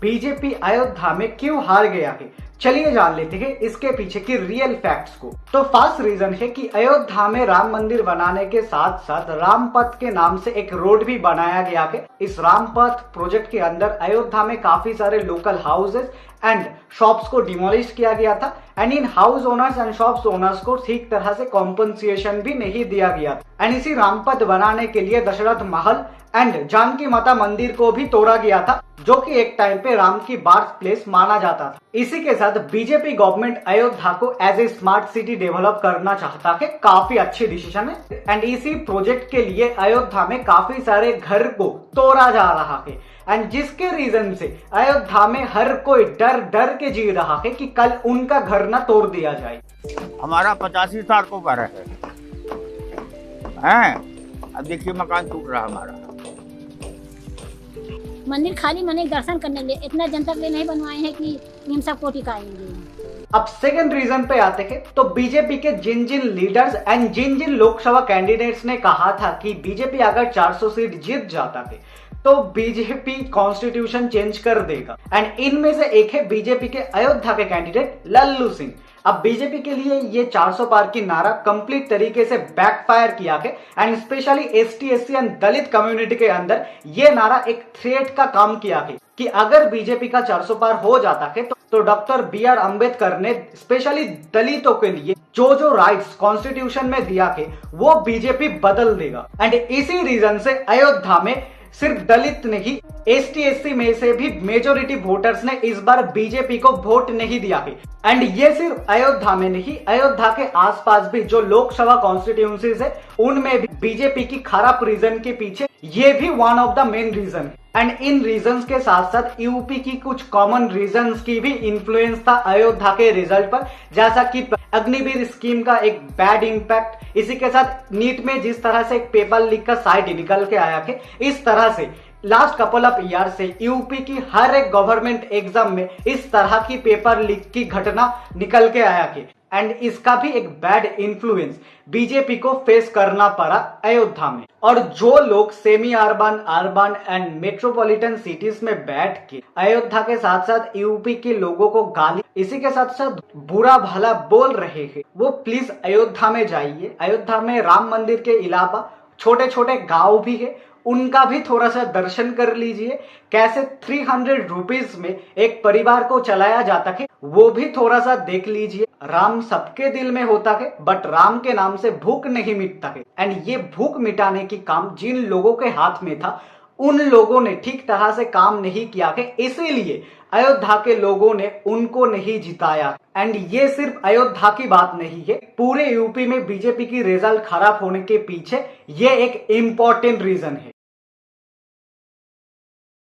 BJP Ayodhya में क्यों हार गया है, चलिए जान लेते हैं इसके पीछे की रियल फैक्ट्स को। तो फर्स्ट रीजन है कि अयोध्या में राम मंदिर बनाने के साथ साथ रामपथ के नाम से एक रोड भी बनाया गया है। इस रामपथ प्रोजेक्ट के अंदर अयोध्या में काफी सारे लोकल हाउसेस एंड शॉप्स को डिमोलिश किया गया था and in house owners and shops owners को ठीक तरह से कॉम्पनसेशन भी नहीं दिया गया था। एंड इसी रामपथ बनाने के लिए दशरथ महल एंड जानकी माता मंदिर को भी तोड़ा गया था, जो कि एक टाइम पे राम की बर्थ प्लेस माना जाता था। इसी के साथ बीजेपी गवर्नमेंट अयोध्या को as a smart city develop करना चाहता है, काफी अच्छी डिसीजन है। एंड इसी प्रोजेक्ट के लिए अयोध्या में काफी सारे घर को तोड़ा जा रहा है एंड जिसके रीजन से अयोध्या में हर कोई डर डर के जी रहा है कि कल उनका घर ना तोड़ दिया जाए। हमारा 85 साल को घर है। अब देखिए मकान टूट रहा हमारा। मंदिर खाली मने दर्शन करने लिए, इतना जनता के लिए नहीं बनवाए हैं कि इन सबको टिकाएंगे। अब सेकंड रीजन पे आते हैं तो बीजेपी के जिन जिन लीडर्स एंड जिन जिन लोकसभा कैंडिडेट्स ने कहा था कि बीजेपी अगर 400 सीट जीत जाता है तो बीजेपी कॉन्स्टिट्यूशन चेंज कर देगा एंड इनमें से एक है बीजेपी के अयोध्या के कैंडिडेट लल्लू सिंह। अब बीजेपी के लिए ये 400 पार की नारा कंप्लीट तरीके से बैकफायर किया है and specially ST SC and Dalit community के अंदर ये नारा एक थ्रेट का काम किया है कि अगर बीजेपी का 400 पार हो जाता है तो डॉक्टर बी.आर. अम्बेडकर ने स्पेशली दलितों के लिए जो राइट्स कॉन्स्टिट्यूशन में दिया है वो बीजेपी बदल देगा। एंड इसी रीजन से अयोध्या में सिर्फ दलित नहीं, एसटी एससी में से भी मेजोरिटी वोटर्स ने इस बार बीजेपी को वोट नहीं दिया है। एंड ये सिर्फ अयोध्या में नहीं, अयोध्या के आसपास भी जो लोकसभा कॉन्स्टिट्यूंसीज है उनमें भी बीजेपी की खराब रीजन के पीछे ये भी one of the main reason है। एंड इन रीजंस के साथ साथ यूपी की कुछ कॉमन रीजंस की भी इन्फ्लुएंस था अयोध्या के रिजल्ट पर, जैसा कि अग्निवीर स्कीम का एक बैड इंपैक्ट, इसी के साथ नीट में जिस तरह से एक पेपर लीक का साइड निकल के आया है, इस तरह से लास्ट कपल ऑफ ईयर से यूपी की हर एक गवर्नमेंट एग्जाम में इस तरह की पेपर लीक की घटना निकल के आया है एंड इसका भी एक बैड इन्फ्लुएंस बीजेपी को फेस करना पड़ा अयोध्या में। और जो लोग semi urban, urban and metropolitan cities में बैठ के अयोध्या के साथ साथ यूपी के लोगों को गाली, इसी के साथ साथ बुरा भला बोल रहे हैं, वो प्लीज अयोध्या में जाइए। अयोध्या में राम मंदिर के अलावा छोटे छोटे गांव भी है, उनका भी थोड़ा सा दर्शन कर लीजिए। कैसे 300 रुपीज में एक परिवार को चलाया जाता है वो भी थोड़ा सा देख लीजिए। राम सबके दिल में होता है बट राम के नाम से भूख नहीं मिटता है एंड ये भूख मिटाने की काम जिन लोगों के हाथ में था उन लोगों ने ठीक तरह से काम नहीं किया है, इसीलिए अयोध्या के लोगों ने उनको नहीं जिताया। एंड ये सिर्फ अयोध्या की बात नहीं है, पूरे यूपी में बीजेपी की रिजल्ट खराब होने के पीछे ये एक इंपॉर्टेंट रीजन है।